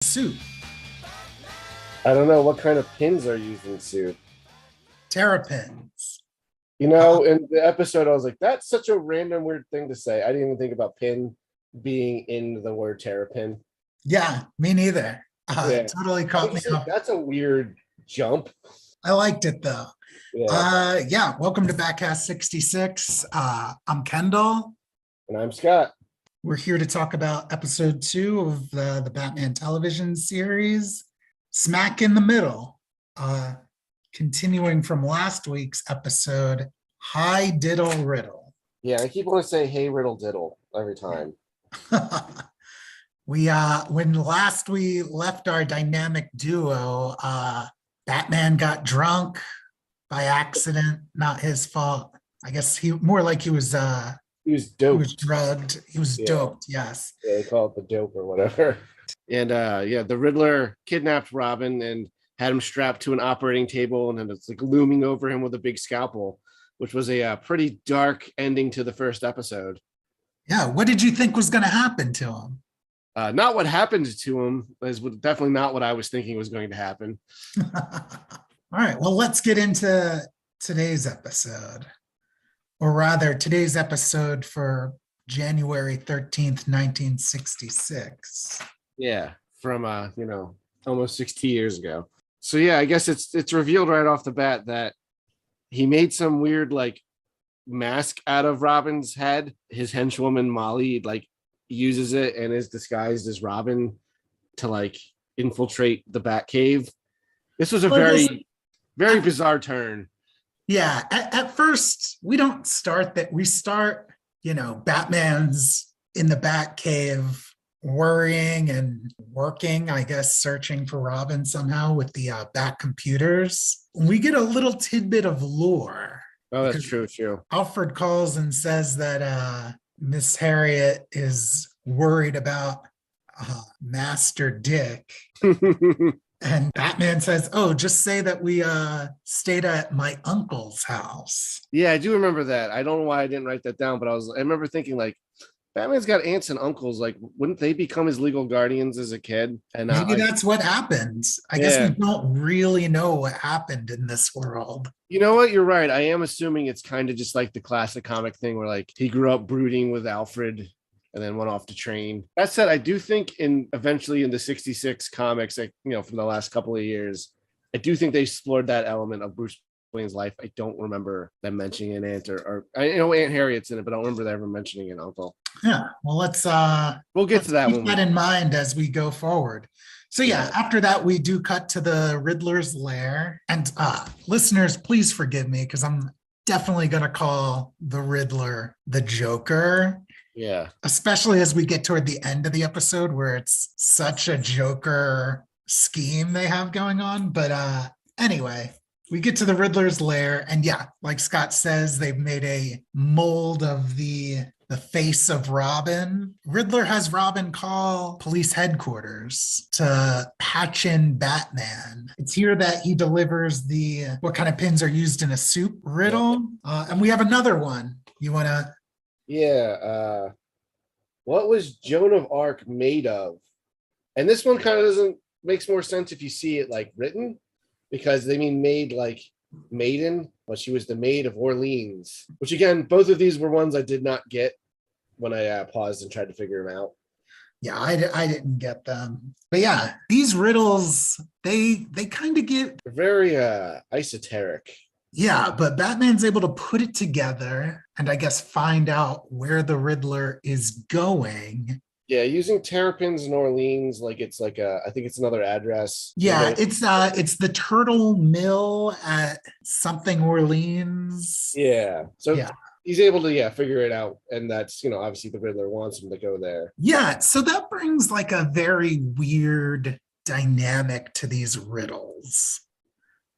Suit. I don't know what kind of pins are used in Soup. Terrapins. In the episode, I was like, that's such a random, weird thing to say. I didn't even think about pin being in the word terrapin. Yeah, me neither. Yeah. Totally caught me off. That's a weird jump. I liked it though. Yeah. Yeah, welcome to Batcast 66. I'm Kendall. And I'm Scott. We're here to talk about episode 2 of the Batman television series, Smack in the Middle. Continuing from last week's episode, Hi Diddle Riddle. Yeah, I keep wanting to say hey Riddle Diddle every time. When last we left our dynamic duo, Batman got drunk by accident, not his fault. I guess he was doped. He was drugged. He was doped, yes. Yeah, they call it the dope or whatever. And the Riddler kidnapped Robin and had him strapped to an operating table, and then it's like looming over him with a big scalpel, which was a pretty dark ending to the first episode. Yeah, what did you think was going to happen to him? Not what happened to him is definitely not what I was thinking was going to happen. All right, well, let's get into today's episode, or rather today's episode for January 13th, 1966. Yeah, from almost 60 years ago. So yeah, I guess it's revealed right off the bat that he made some weird like mask out of Robin's head. His henchwoman Molly uses it and is disguised as Robin to like infiltrate the Batcave. This was a very bizarre turn. Yeah, at first we don't start that. We start, Batman's in the Batcave worrying and working, I guess, searching for Robin somehow with the Bat computers. We get a little tidbit of lore. Oh, that's true. Alfred calls and says that Miss Harriet is worried about Master Dick. And Batman says, oh, just say that we stayed at my uncle's house. Yeah, I do remember that. I don't know why I didn't write that down, but I remember thinking like, Batman's got aunts and uncles. Like, wouldn't they become his legal guardians as a kid? And maybe that's what happened. I guess we don't really know what happened in this world. You know what? You're right. I am assuming it's kind of just like the classic comic thing where like he grew up brooding with Alfred and then went off to train. That said, I do think eventually in the 66 comics, from the last couple of years, I do think they explored that element of Bruce Wayne's life. I don't remember them mentioning an aunt or I know Aunt Harriet's in it, but I don't remember them ever mentioning an uncle. Yeah, well, let's we'll get to that keep that in mind as we go forward. So yeah, after that, we do cut to the Riddler's lair. And listeners, please forgive me because I'm definitely going to call the Riddler the Joker. Yeah. Especially as we get toward the end of the episode where it's such a Joker scheme they have going on. But anyway, we get to the Riddler's lair. And yeah, like Scott says, they've made a mold of the face of Robin. Riddler has Robin call police headquarters to patch in Batman. It's here that he delivers what kind of pins are used in a soup riddle. And we have another one. You want to? Yeah. What was Joan of Arc made of? And this one kind of makes more sense if you see it like written, because they mean made like maiden, but she was the Maid of Orleans, which again, both of these were ones I did not get when I paused and tried to figure them out. Yeah, I didn't get them. But yeah, these riddles, they kind of get... They're very esoteric. Yeah, but Batman's able to put it together and I guess find out where the Riddler is going. Yeah, using terrapins in Orleans, I think it's another address. Yeah, it's the Turtle Mill at something Orleans. Yeah. So yeah. He's able to figure it out, and that's obviously the Riddler wants him to go there. Yeah, so that brings like a very weird dynamic to these riddles.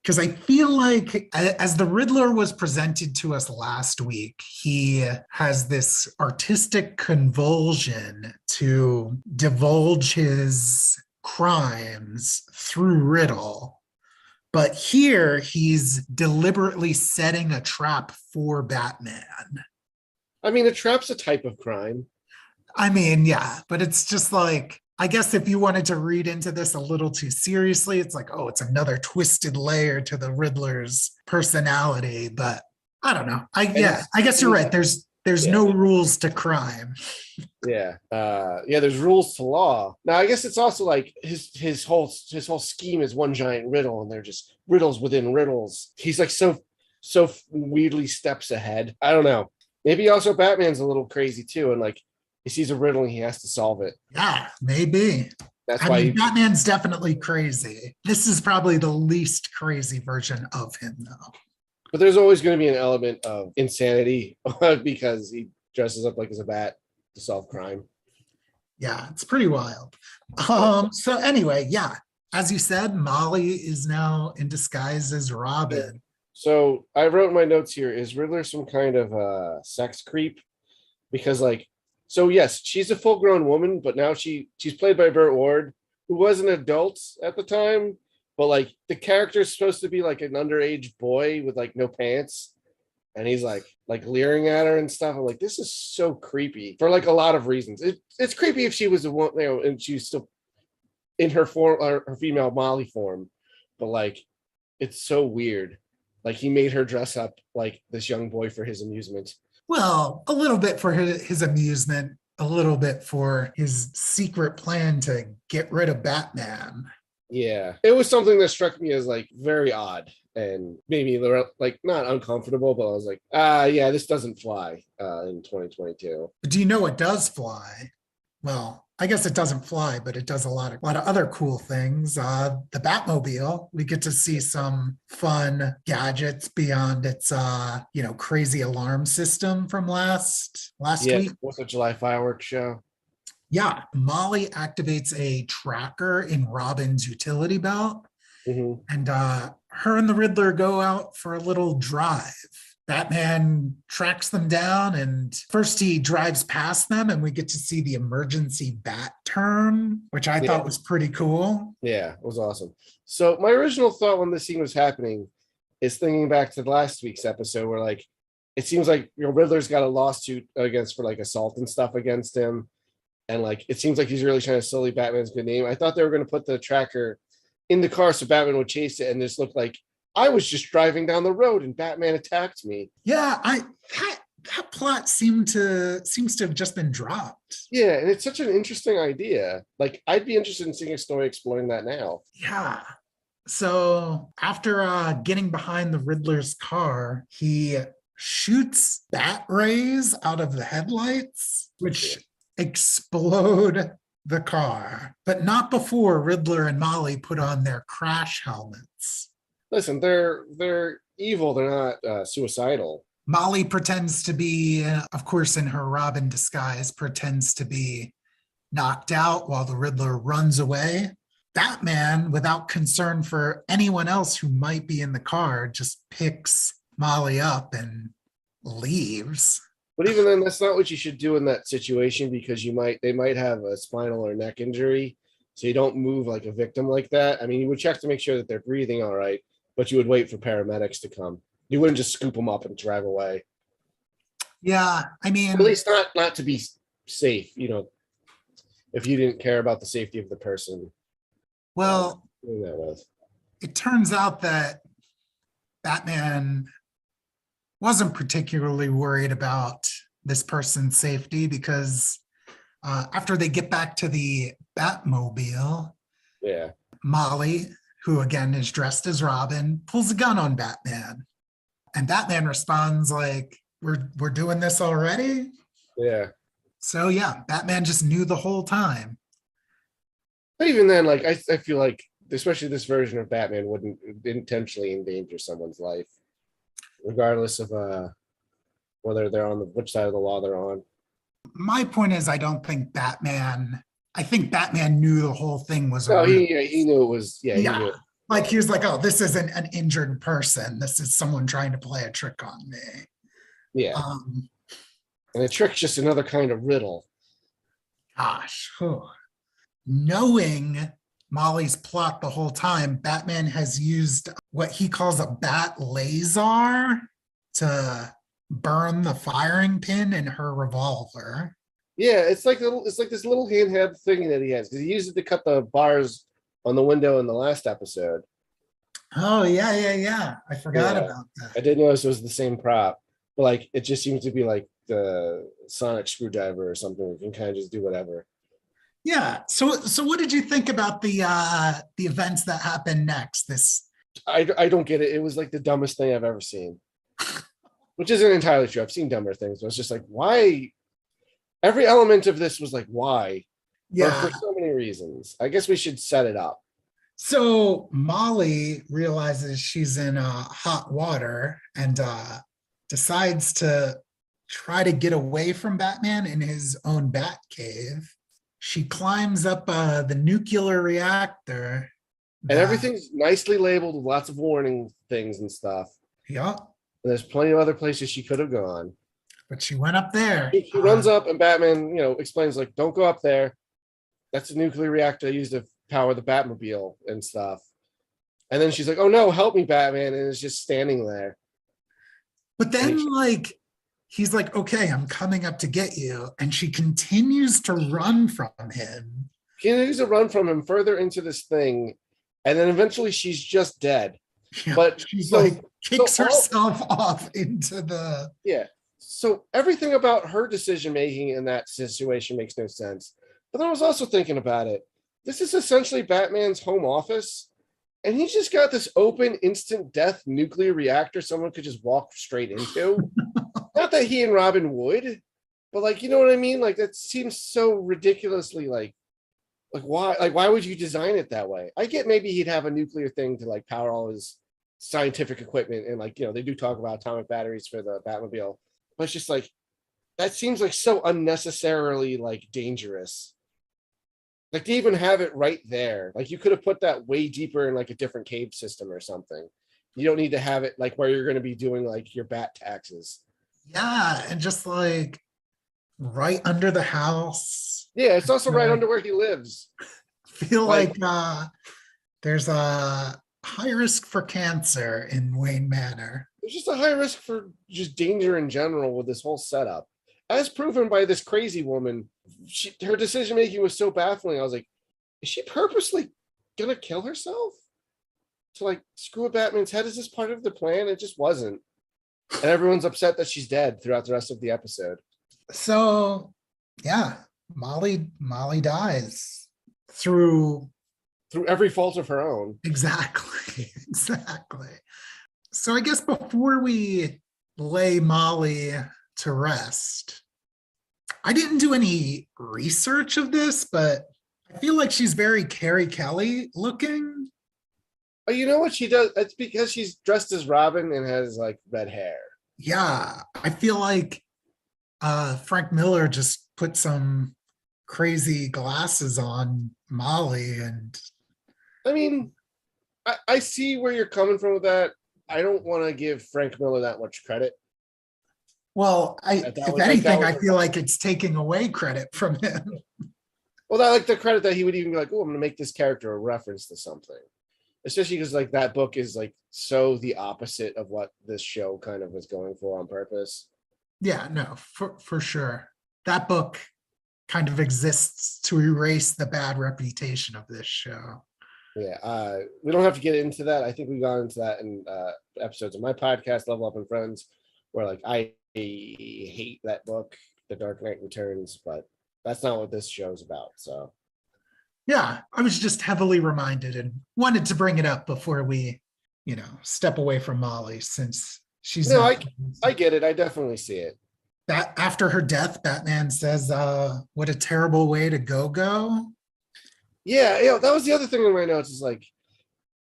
Because I feel like as the Riddler was presented to us last week, he has this artistic convulsion to divulge his crimes through riddle. But here he's deliberately setting a trap for Batman. I mean, a trap's a type of crime. I mean, yeah, but it's just like, I guess if you wanted to read into this a little too seriously, it's like, oh, it's another twisted layer to the Riddler's personality. But I don't know. I guess you're right. There's yeah. no rules to crime. Yeah. There's rules to law. Now I guess it's also like his whole scheme is one giant riddle, and they're just riddles within riddles. He's like so weirdly steps ahead. I don't know. Maybe also Batman's a little crazy too, and like he sees a riddle and he has to solve it. Yeah, maybe. That's why Batman's definitely crazy. This is probably the least crazy version of him, though. But there's always going to be an element of insanity because he dresses up like as a bat to solve crime. Yeah, it's pretty wild. So anyway, yeah, as you said, Molly is now in disguise as Robin. So I wrote in my notes here, is Riddler some kind of sex creep? Because like, so yes, she's a full-grown woman, but now she's played by Burt Ward, who was an adult at the time, but like the character is supposed to be like an underage boy with like no pants, and he's like leering at her and stuff. I'm like, this is so creepy for like a lot of reasons. It's creepy if she was a woman, and she's still in her form, or her female Molly form, but like it's so weird. Like he made her dress up like this young boy for his amusement. Well, a little bit for his amusement, a little bit for his secret plan to get rid of Batman. Yeah, it was something that struck me as like very odd and made me like not uncomfortable, but I was like, yeah, this doesn't fly in 2022. But do you know what does fly? Well, I guess it doesn't fly, but it does a lot of other cool things. The Batmobile, we get to see some fun gadgets beyond its crazy alarm system from last week. What's a July fireworks show? Yeah, Molly activates a tracker in Robin's utility belt, and her and the Riddler go out for a little drive. Batman tracks them down, and first he drives past them, and we get to see the emergency bat turn, which I thought was pretty cool. Yeah, it was awesome. So my original thought when this scene was happening is thinking back to last week's episode where like it seems like Riddler's got a lawsuit for like assault and stuff against him. And like it seems like he's really trying to sully Batman's good name. I thought they were going to put the tracker in the car so Batman would chase it, and this looked like I was just driving down the road and Batman attacked me. Yeah, that plot seems to have just been dropped. Yeah, and it's such an interesting idea. Like I'd be interested in seeing a story exploring that now. Yeah. So after getting behind the Riddler's car, he shoots bat rays out of the headlights, which explode the car, but not before Riddler and Molly put on their crash helmets. Listen, they're evil. They're not suicidal. Molly pretends to be, of course, in her Robin disguise, pretends to be knocked out while the Riddler runs away. Batman, without concern for anyone else who might be in the car, just picks Molly up and leaves. But even then, that's not what you should do in that situation, because they might have a spinal or neck injury. So you don't move like a victim like that. I mean, you would check to make sure that they're breathing all right, but you would wait for paramedics to come. You wouldn't just scoop them up and drive away. Yeah, I mean, at least not to be safe, if you didn't care about the safety of the person. Well, it turns out that Batman wasn't particularly worried about this person's safety, because after they get back to the Batmobile, Molly, who again is dressed as Robin, pulls a gun on Batman. And Batman responds like, we're doing this already? Yeah. So yeah, Batman just knew the whole time. But even then, like I feel like, especially this version of Batman wouldn't intentionally endanger someone's life, regardless of whether they're on which side of the law they're on. My point is, I think Batman knew the whole thing was. No, he knew it was. Yeah. He knew it. Like he was like, oh, this isn't an injured person. This is someone trying to play a trick on me. Yeah. And the trick's just another kind of riddle. Gosh. Knowing Molly's plot the whole time, Batman has used what he calls a bat laser to burn the firing pin in her revolver. Yeah, it's like this little handheld thing that he has because he used it to cut the bars on the window in the last episode. Oh yeah. I forgot Yeah, about that. I did notice it was the same prop, but like it just seems to be like the sonic screwdriver or something. You can kind of just do whatever. Yeah. So what did you think about the events that happened next? This I don't get it. It was like the dumbest thing I've ever seen, which isn't entirely true. I've seen dumber things, but it's just like why. Every element of this was like why, yeah. for so many reasons. I guess we should set it up. So Molly realizes she's in hot water and decides to try to get away from Batman in his own bat cave. She climbs up the nuclear reactor. And everything's nicely labeled with lots of warning things and stuff. Yeah. There's plenty of other places she could have gone. But she went up there. She runs up and Batman, explains like, don't go up there. That's a nuclear reactor I used to power the Batmobile and stuff. And then she's like, oh no, help me, Batman. And is just standing there. But then he's like, okay, I'm coming up to get you. And she continues to run from him. She continues to run from him further into this thing. And then eventually she's just dead. Yeah, but she's kicks herself off into the. Yeah. So everything about her decision making in that situation makes no sense. But then I was also thinking about it. This is essentially Batman's home office, and he's just got this open instant death nuclear reactor someone could just walk straight into. Not that he and Robin would, but like, you know what I mean? Like that seems so ridiculously like why would you design it that way? I get maybe he'd have a nuclear thing to like power all his scientific equipment, and like, they do talk about atomic batteries for the Batmobile. But it's just like, that seems like so unnecessarily like dangerous. Like to even have it right there. Like you could have put that way deeper in like a different cave system or something. You don't need to have it like where you're going to be doing like your bat taxes. Yeah, and just like right under the house. Yeah, it's also right under where he lives. I feel like there's a high risk for cancer in Wayne Manor. There's just a high risk for just danger in general with this whole setup. As proven by this crazy woman, her decision making was so baffling. I was like, is she purposely gonna kill herself to like screw with Batman's head? Is this part of the plan? It just wasn't. And everyone's upset that she's dead throughout the rest of the episode. So yeah, Molly dies through every fault of her own. Exactly. So I guess before we lay Molly to rest, I didn't do any research of this, but I feel like she's very Carrie Kelly looking. Oh, you know what she does? It's because she's dressed as Robin and has like red hair. Yeah, I feel like Frank Miller just put some crazy glasses on Molly, and I mean, I see where you're coming from with that. I don't want to give Frank Miller that much credit. Well, if anything, I feel like it's taking away credit from him. Well, I like the credit that he would even be like, oh, I'm going to make this character a reference to something. Especially because like that book is like so the opposite of what this show kind of was going for on purpose. Yeah, no, for sure. That book kind of exists to erase the bad reputation of this show. Yeah, we don't have to get into that. I think we got into that in episodes of my podcast, Level Up and Friends, where like I hate that book, The Dark Knight Returns, but that's not what this show's about. So yeah, I was just heavily reminded and wanted to bring it up before we, step away from Molly, since she's I get it. I definitely see it. That after her death, Batman says, what a terrible way to go. Yeah, that was the other thing in my notes, is like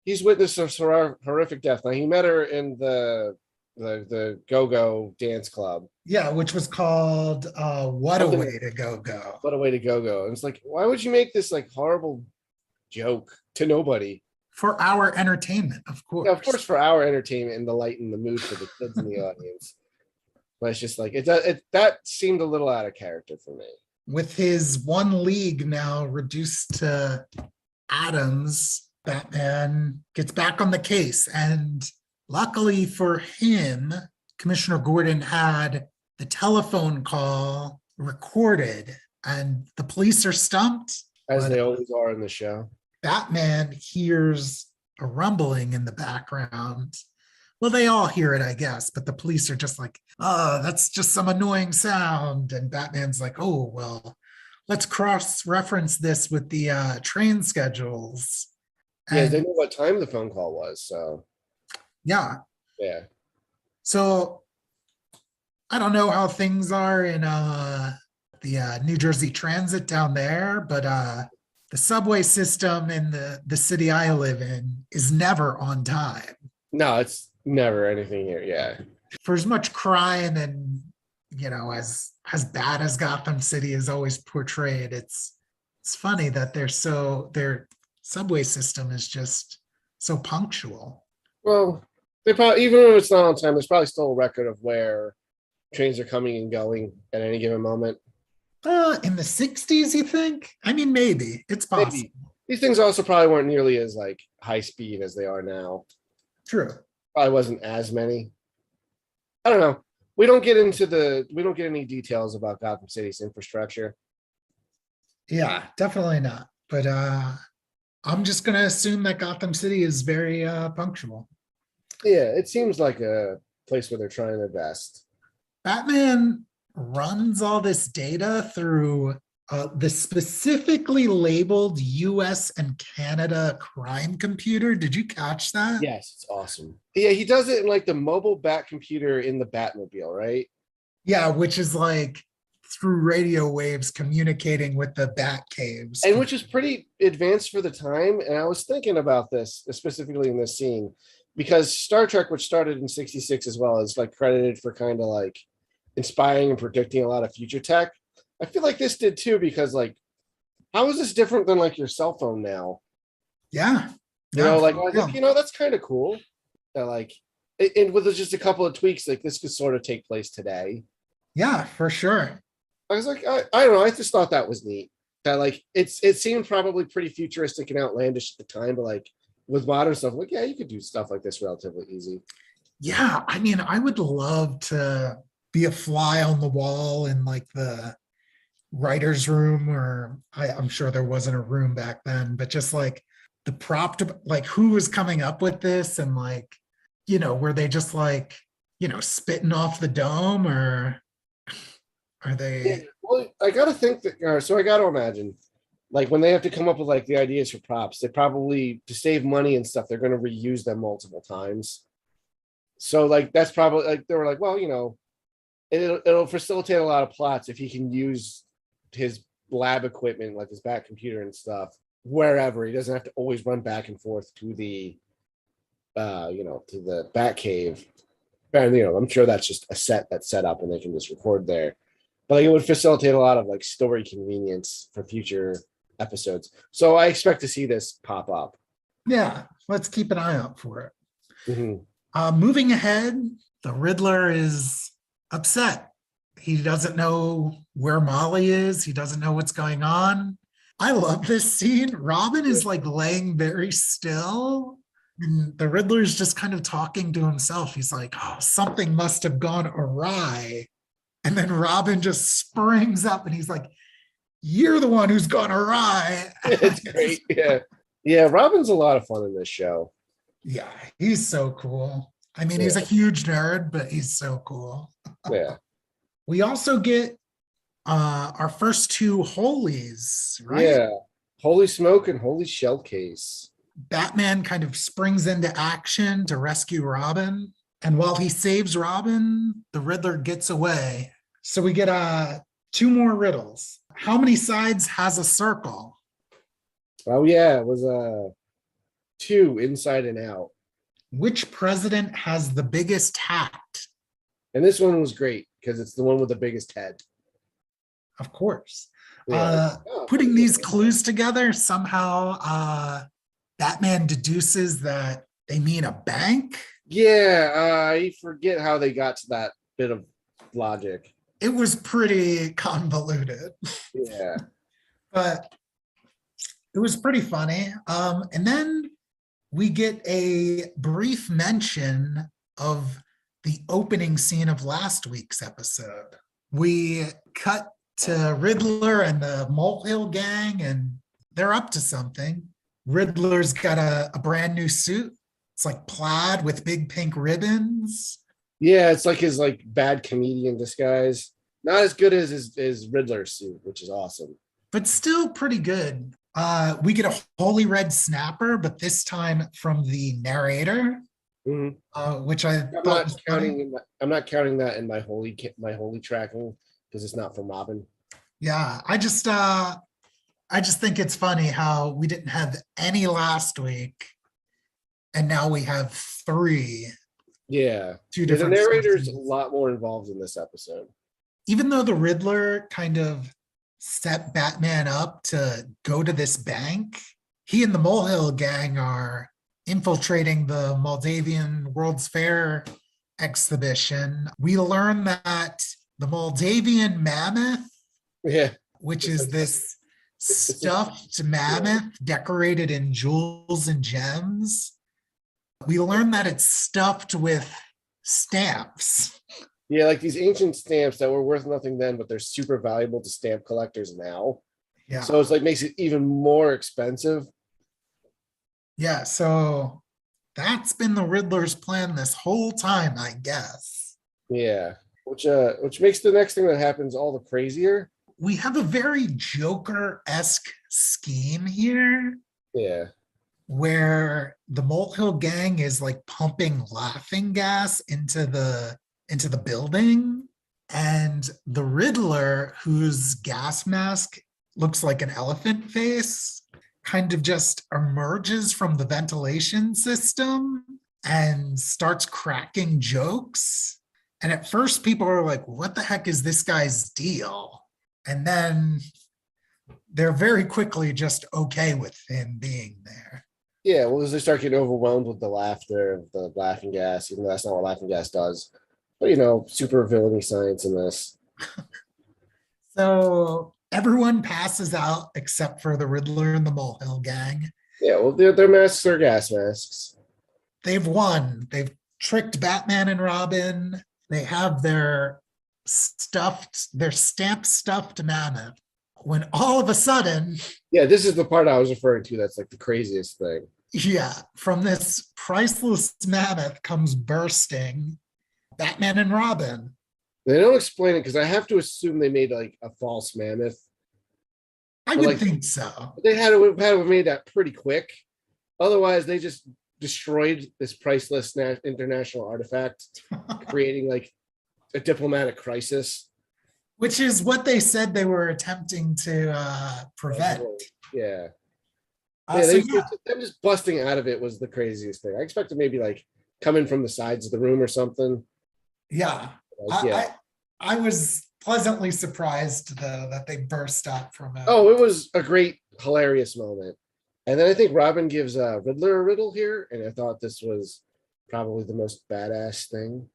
he's witnessed a horrific death. Now he met her in the go-go dance club. Yeah, which was called What a Way to Go. What a Way to Go. And it's like, why would you make this like horrible joke to nobody? For our entertainment, of course. Yeah, of course, for our entertainment and to lighten the mood for the kids in the audience. But it's just like that seemed a little out of character for me. With his one league now reduced to atoms, Batman gets back on the case. And luckily for him, Commissioner Gordon had the telephone call recorded, and the police are stumped. As But they always are in the show. Batman hears a rumbling in the background. Well, they all hear it, I guess, but the police are just like, oh, that's just some annoying sound. And Batman's like, oh, well, let's cross-reference this with the train schedules. Yeah, they And know what time the phone call was, so yeah, yeah. so I don't know how things are in the New Jersey Transit down there, but the subway system in the city I live in is never on time. No, it's never anything here. Yeah. For as much crime and as bad as Gotham City is always portrayed, it's funny that their subway system is just so punctual. Well, they probably, even if it's not on time, there's probably still a record of where trains are coming and going at any given moment. In the 60s, you think? I mean, maybe. It's possible. Maybe. These things also probably weren't nearly as like high speed as they are now. True. Probably wasn't as many. I don't know. We don't get any details about Gotham City's infrastructure. Yeah, definitely not. But I'm just gonna assume that Gotham City is very punctual. Yeah, it seems like a place where they're trying their best. Batman runs all this data through the specifically labeled US and Canada crime computer. Did you catch that? Yes, it's awesome. Yeah, he does it in like the mobile bat computer in the Batmobile, right? Yeah, which is like through radio waves communicating with the bat caves. And which is pretty advanced for the time. And I was thinking about this specifically in this scene because Star Trek, which started in 66 as well, is like credited for kind of like inspiring and predicting a lot of future tech. I feel like this did too, because like, how is this different than like your cell phone now? Yeah. You know, like, I was like, that's kind of cool. Like, and with just a couple of tweaks, like this could sort of take place today. Yeah, for sure. I was like, I don't know. I just thought that was neat. That like it seemed probably pretty futuristic and outlandish at the time, but like with modern stuff, like, yeah, you could do stuff like this relatively easy. Yeah, I mean, I would love to be a fly on the wall in like the writer's room, or I'm sure there wasn't a room back then, but just like the prop to like who was coming up with this, and like, were they just like, spitting off the dome, or are they? Yeah, well, I gotta think that. So I gotta imagine, like when they have to come up with like the ideas for props, they probably to save money and stuff, they're going to reuse them multiple times. So like that's probably like they were like, well, it'll facilitate a lot of plots if he can use his lab equipment, like his back computer and stuff, wherever. He doesn't have to always run back and forth to the, to the bat cave. And I'm sure that's just a set that's set up and they can just record there. But like, it would facilitate a lot of like story convenience for future episodes. So I expect to see this pop up. Yeah, let's keep an eye out for it. Mm-hmm. Moving ahead, the Riddler is upset. He doesn't know where Molly is. He doesn't know what's going on. I love this scene. Robin is like laying very still. And the Riddler's just kind of talking to himself. He's like, oh, something must have gone awry. And then Robin just springs up and he's like, you're the one who's gone awry. It's great. Yeah. Yeah. Robin's a lot of fun in this show. Yeah. He's so cool. I mean, he's a huge nerd, but he's so cool. Yeah. We also get our first two holies, right? Yeah. Holy smoke and holy shell case. Batman kind of springs into action to rescue Robin. And while he saves Robin, the Riddler gets away. So we get two more riddles. How many sides has a circle? Oh, yeah. It was 2 inside and out. Which president has the biggest hat? And this one was great because it's the one with the biggest head. Of course. Yeah. Putting these clues together, somehow Batman deduces that they mean a bank. Yeah, I forget how they got to that bit of logic. It was pretty convoluted. Yeah. But it was pretty funny. And then we get a brief mention of the opening scene of last week's episode. We cut to Riddler and the Molehill gang, and they're up to something. Riddler's got a brand new suit. It's like plaid with big pink ribbons. Yeah, it's like his like bad comedian disguise. Not as good as his Riddler suit, which is awesome. But still pretty good. We get a holy red snapper, but this time from the narrator, Mhm. which I thought was funny. I'm not counting that in my holy tracking because it's not from Robin. Yeah, I just think it's funny how we didn't have any last week, and now we have three. Yeah. Two The different narrator's a sources. lot more involved in this episode. Even though the Riddler kind of set Batman up to go to this bank, he and the Molehill gang are infiltrating the Moldavian World's Fair exhibition. We learn that the Moldavian mammoth, Yeah. which It's is like this stuffed mammoth decorated in jewels and gems, we learn that it's stuffed with stamps. Yeah, like these ancient stamps that were worth nothing then, but they're super valuable to stamp collectors now. Yeah. So it's like makes it even more expensive. Yeah. So that's been the Riddler's plan this whole time, I guess. Yeah. Which makes the next thing that happens all the crazier. We have a very Joker-esque scheme here Yeah. where the Molehill gang is like pumping laughing gas into the building, and the Riddler, whose gas mask looks like an elephant face, kind of just emerges from the ventilation system and starts cracking jokes. And at first people are like, what the heck is this guy's deal? And then they're very quickly just okay with him being there. Yeah, well, as they start getting overwhelmed with the laughter of the laughing gas, even though that's not what laughing gas does. But super villainy science in this. So everyone passes out except for the Riddler and the Molehill gang. Yeah, well, their masks are gas masks. They've won. They've tricked Batman and Robin. They have their stamp stuffed mammoth. When all of a sudden, Yeah, this is the part I was referring to. That's like the craziest thing. yeah, from this priceless mammoth comes bursting Batman and Robin. They don't explain it because I have to assume they made like a false mammoth. I would think so. They had to have made that pretty quick. Otherwise, they just destroyed this priceless international artifact, creating like a diplomatic crisis. Which is what they said they were attempting to prevent. Yeah. Yeah. Them just busting out of it was the craziest thing. I expected maybe like coming from the sides of the room or something. Yeah. I was pleasantly surprised though that they burst out from it. Oh, it was a great, hilarious moment. And then I think Robin gives Riddler a riddle here, and I thought this was probably the most badass thing.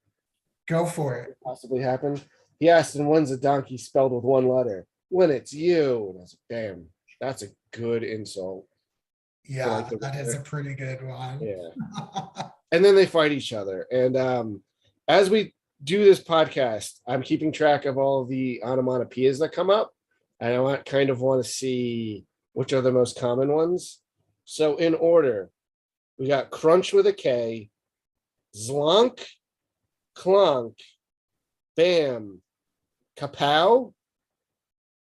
Go for it. Possibly happened. He asked, and when's a donkey spelled with one letter? When it's you. And I was like, damn, that's a good insult. Yeah, that is a pretty good one. Yeah. And then they fight each other. And as we do this podcast, I'm keeping track of all the onomatopoeias that come up. And I want to see which are the most common ones. So in order, we got crunch with a K, zlonk, clonk, bam, kapow,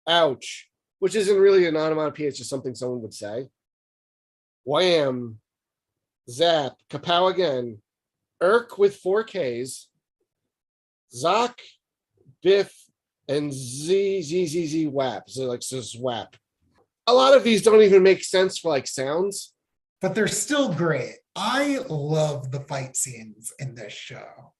ouch, which isn't really an onomatopoeia, it's just something someone would say. Wham, zap, kapow again, irk with 4 Ks, zock, biff, and z whap. So like zwap. A lot of these don't even make sense for like sounds. But they're still great. I love the fight scenes in this show.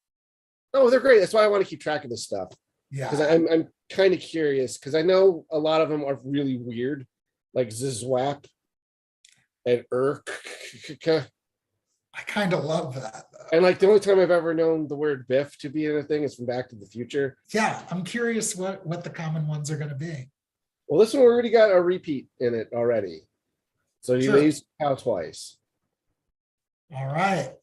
Oh, they're great. That's why I want to keep track of this stuff. Yeah. Because I'm kind of curious, because I know a lot of them are really weird, like zizwap and irk. I kind of love that though. And like the only time I've ever known the word biff to be in a thing is from Back to the Future. Yeah, I'm curious what the common ones are going to be. Well, this one already got a repeat in it already. So you used cow twice. All right.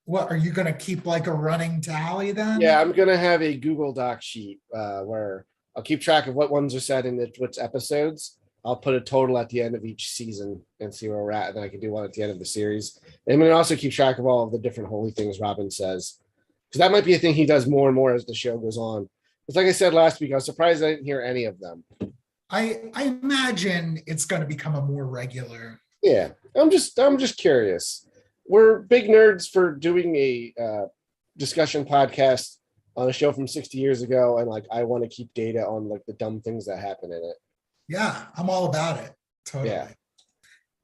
What, are you going to keep like a running tally then? Yeah, I'm going to have a Google Doc sheet where I'll keep track of what ones are said in which episodes. I'll put a total at the end of each season and see where we're at, and then I can do one at the end of the series. And I'm going to also keep track of all of the different holy things Robin says, because that might be a thing he does more and more as the show goes on. Because like I said last week, I was surprised I didn't hear any of them. I imagine it's going to become a more regular. Yeah, I'm just curious. We're big nerds for doing a discussion podcast on a show from 60 years ago, and like I want to keep data on like the dumb things that happen in it. Yeah, I'm all about it. Totally. Yeah.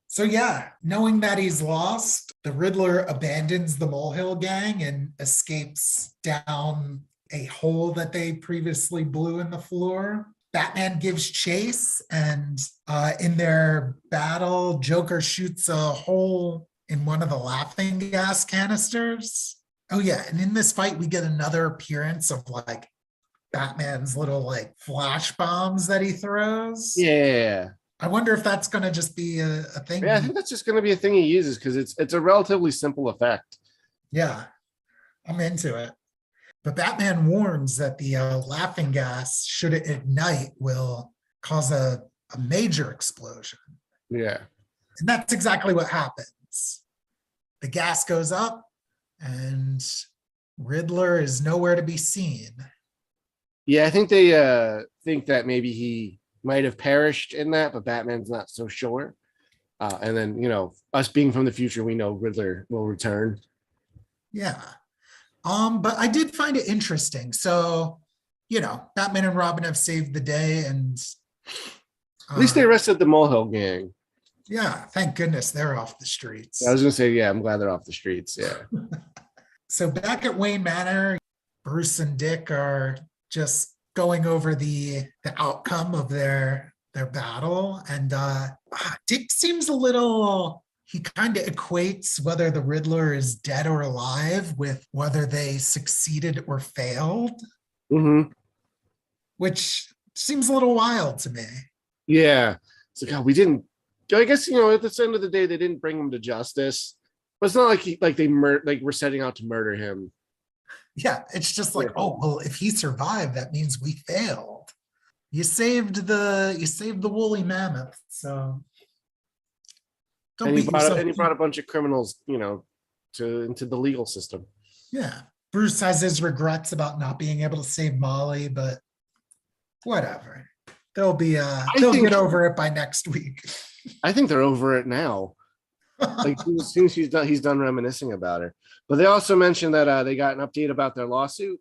So yeah, knowing that he's lost, the Riddler abandons the Molehill Gang and escapes down a hole that they previously blew in the floor. Batman gives chase, and in their battle, Joker shoots a hole in one of the laughing gas canisters. Oh yeah, and in this fight, we get another appearance of like Batman's little like flash bombs that he throws. Yeah. I wonder if that's going to just be a thing. Yeah, I think that's just going to be a thing he uses because it's a relatively simple effect. Yeah, I'm into it. But Batman warns that the laughing gas, should it ignite, will cause a major explosion. Yeah. And that's exactly what happens. The gas goes up and Riddler is nowhere to be seen. Yeah, I think they think that maybe he might have perished in that, but Batman's not so sure. And then, us being from the future, we know Riddler will return. Yeah. But I did find it interesting. So, Batman and Robin have saved the day, and at least they arrested the Molehill Gang. Yeah, thank goodness they're off the streets. I was gonna say, yeah, I'm glad they're off the streets. Yeah. So back at Wayne Manor, Bruce and Dick are just going over the outcome of their battle, and Dick seems a little. He kind of equates whether the Riddler is dead or alive with whether they succeeded or failed, which seems a little wild to me. Yeah. It's like, we didn't, I guess, at the end of the day, they didn't bring him to justice, but it's not like they were setting out to murder him. Yeah. It's just like, oh, well, if he survived, that means we failed. You saved the woolly mammoth. So. And he brought a bunch of criminals, into the legal system. Yeah. Bruce has his regrets about not being able to save Molly, but whatever. They'll get over it by next week. I think they're over it now. Like as soon as he's done reminiscing about her. But they also mentioned that they got an update about their lawsuit,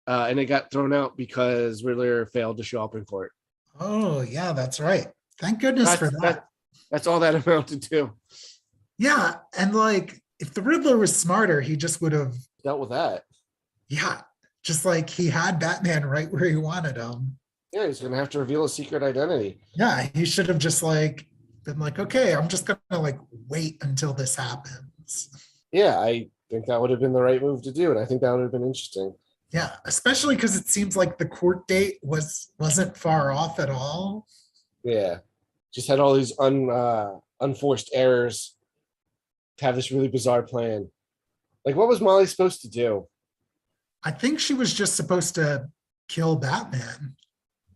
and it got thrown out because Riddler failed to show up in court. Oh yeah, that's right. Thank goodness for that. That's all that amounted to. Yeah, and like if the Riddler was smarter, he just would have dealt with that. Yeah, just like he had Batman right where he wanted him. Yeah, he's gonna have to reveal his secret identity. Yeah, he should have just been like, okay, I'm just gonna wait until this happens. Yeah, I think that would have been the right move to do, and I think that would have been interesting. Yeah, especially because it seems like the court date wasn't far off at all. Yeah. Just had all these unforced errors to have this really bizarre plan. Like, what was Molly supposed to do? I think she was just supposed to kill Batman.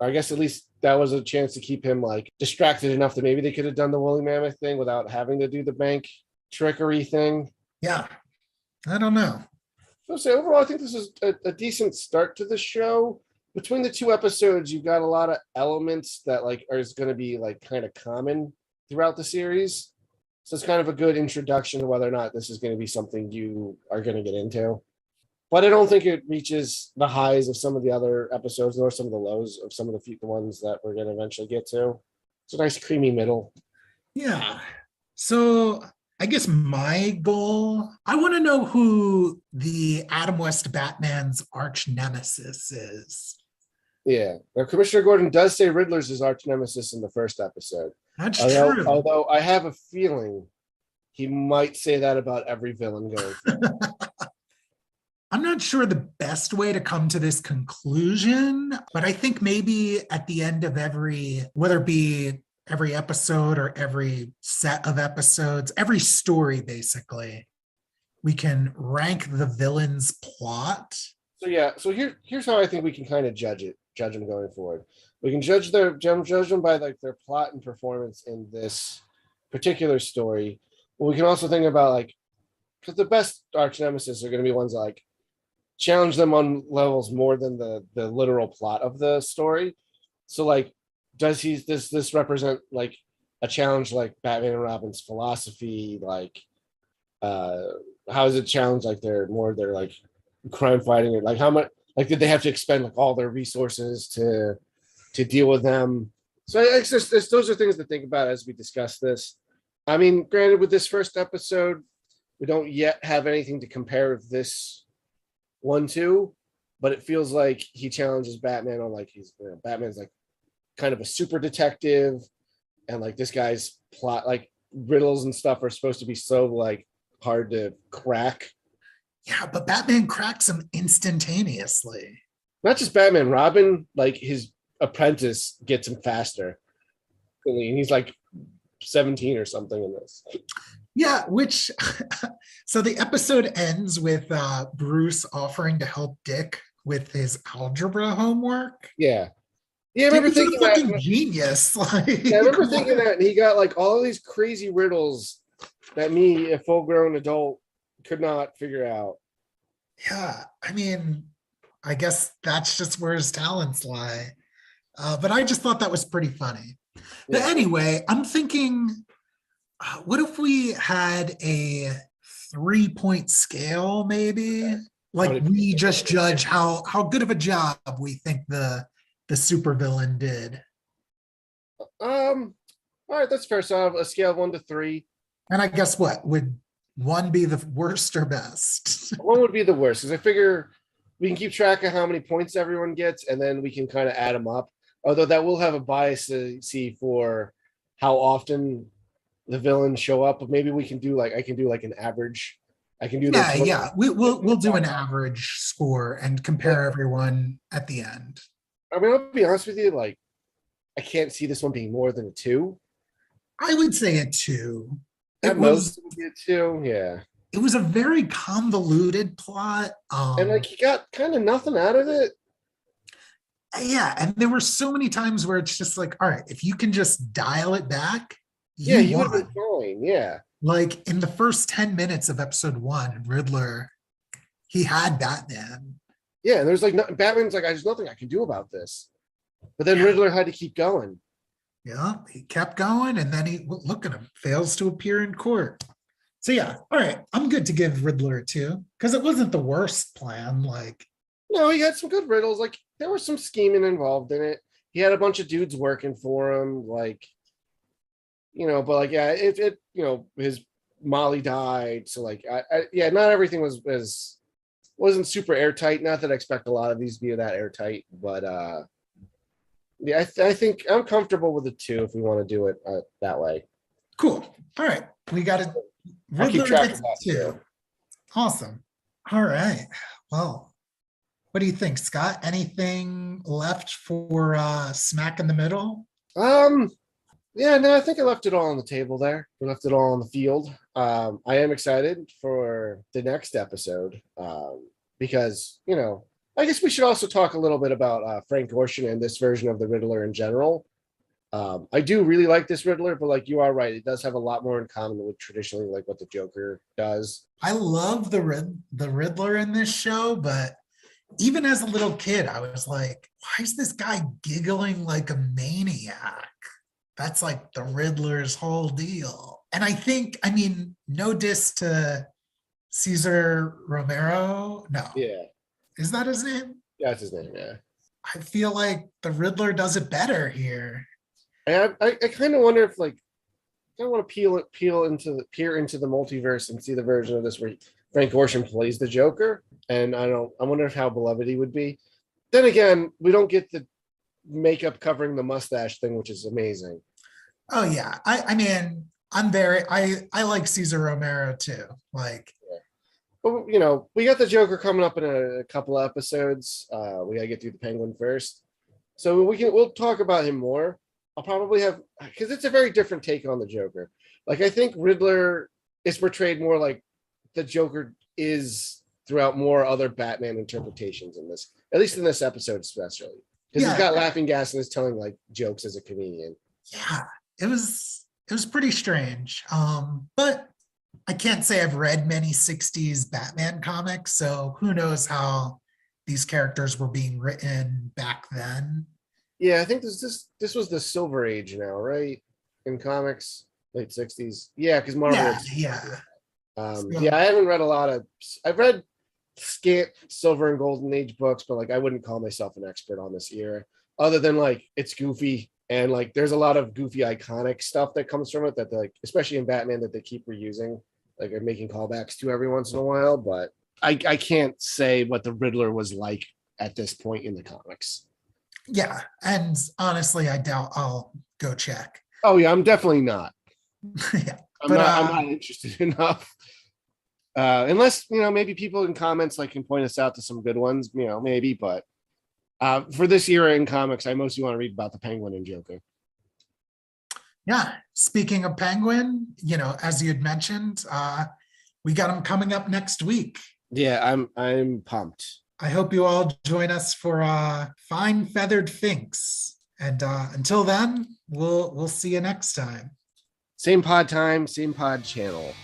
Or I guess at least that was a chance to keep him distracted enough that maybe they could have done the woolly mammoth thing without having to do the bank trickery thing. Yeah, I don't know. So overall, I think this is a decent start to the show. Between the two episodes, you've got a lot of elements that are going to be kind of common throughout the series. So it's kind of a good introduction to whether or not this is going to be something you are going to get into. But I don't think it reaches the highs of some of the other episodes, nor some of the lows of some of the ones that we're going to eventually get to. It's a nice creamy middle. Yeah. So I guess my goal, I want to know who the Adam West Batman's arch nemesis is. Yeah. Now, Commissioner Gordon does say Riddler's his arch nemesis in the first episode. That's true. Although I have a feeling he might say that about every villain going forward. I'm not sure the best way to come to this conclusion, but I think maybe at the end of whether it be every episode or every set of episodes, every story, basically, we can rank the villain's plot. So here's how I think we can kind of judge it. judge them going forward. We can judge them by like their plot and performance in this particular story. But we can also think about like, because the best arch nemesis are going to be ones that like challenge them on levels more than the literal plot of the story. So like, does this represent like a challenge like Batman and Robin's philosophy? Like, how does it challenge like their like crime fighting? Or like how much like did they have to expend like all their resources to deal with them? So it's just those are things to think about as we discuss this. I mean, granted, with this first episode, we don't yet have anything to compare this one to, but it feels like he challenges Batman on like Batman's like kind of a super detective, and like this guy's plot like riddles and stuff are supposed to be so like hard to crack. Yeah, but Batman cracks them instantaneously. Not just Batman, Robin, like his apprentice gets him faster. And he's like 17 or something in this. Yeah, which so the episode ends with Bruce offering to help Dick with his algebra homework. Yeah. Yeah, I remember thinking that. Fucking genius. Like, yeah, I remember thinking that, and he got like all of these crazy riddles that me, a full-grown adult, could not figure out. Yeah, I mean, I guess that's just where his talents lie. But I just thought that was pretty funny. But anyway, I'm thinking, what if we had a 3-point scale, maybe? Like we just judge how good of a job we think the supervillain did. All right, that's fair. So I have a scale of 1 to 3. And I guess what? Would 1 be the worst or best? 1 would be the worst, because I figure we can keep track of how many points everyone gets, and then we can kind of add them up. Although that will have a bias to see for how often the villains show up. But maybe we can do like I can do like an average. I can do yeah. We'll do an average score and compare everyone at the end. I mean, I'll be honest with you, like I can't see this one being more than a 2. I would say a 2. At most, it would be a 2. Yeah. It was a very convoluted plot. And like you got kind of nothing out of it. Yeah, and there were so many times where it's just like, all right, if you can just dial it back, you would have been fine. Yeah. Like in the first 10 minutes of episode 1, Riddler, he had Batman. Yeah, and there's like Batman's like, there's nothing I can do about this. But then Riddler had to keep going. Yeah, he kept going, and then look at him, fails to appear in court. So yeah, all right, I'm good to give Riddler a 2 because it wasn't the worst plan. Like, no, he had some good riddles. Like there was some scheming involved in it. He had a bunch of dudes working for him, like, but like, yeah, it his Molly died, so like, yeah, not everything wasn't super airtight. Not that I expect a lot of these to be that airtight, but yeah, I think I'm comfortable with a 2 if we want to do it that way. Cool. All right, we got it. I'll keep track of that too. Awesome. All right. Well, what do you think, Scott? Anything left for smack in the middle? Yeah, no, I think I left it all on the table there. We left it all on the field. I am excited for the next episode because, I guess we should also talk a little bit about Frank Gorshin and this version of the Riddler in general. I do really like this Riddler, but like you are right, it does have a lot more in common with traditionally like what the Joker does. I love the Riddler in this show, but even as a little kid, I was like, why is this guy giggling like a maniac? That's like the Riddler's whole deal. And I mean, no diss to Cesar Romero. No. Yeah. Is that his name? Yeah, that's his name, yeah. I feel like the Riddler does it better here. I kind of wonder if like I want to peer into the multiverse and see the version of this where Frank Gorshin plays the Joker. And I wonder how beloved he would be. Then again, we don't get the makeup covering the mustache thing, which is amazing. Oh yeah. I mean, I like Cesar Romero too. Like, yeah. But we got the Joker coming up in a couple of episodes. We gotta get through the Penguin first. So we'll talk about him more. I'll probably have, because it's a very different take on the Joker. Like I think Riddler is portrayed more like the Joker is throughout more other Batman interpretations in this, at least in this episode especially. Because he's got laughing gas and is telling like jokes as a comedian. Yeah, it was pretty strange. But I can't say I've read many 60s Batman comics, so who knows how these characters were being written back then. Yeah, I think this was the Silver Age now, right? In comics, late 60s. Yeah, because Marvel. Yeah. Yeah, I haven't read a lot of. I've read scant Silver and Golden Age books, but like I wouldn't call myself an expert on this era, other than like it's goofy and like there's a lot of goofy iconic stuff that comes from it that like, especially in Batman, that they keep reusing, like are making callbacks to every once in a while. But I can't say what the Riddler was like at this point in the comics. Yeah, and honestly, I doubt I'll go check. Oh yeah, I'm definitely not. Yeah, I'm not interested enough. Unless, maybe people in comments like can point us out to some good ones, maybe. But for this era in comics, I mostly want to read about the Penguin and Joker. Yeah, speaking of Penguin, as you had mentioned, we got him coming up next week. Yeah, I'm pumped. I hope you all join us for Fine Feathered Finks. And until then, we'll see you next time. Same pod time, same pod channel.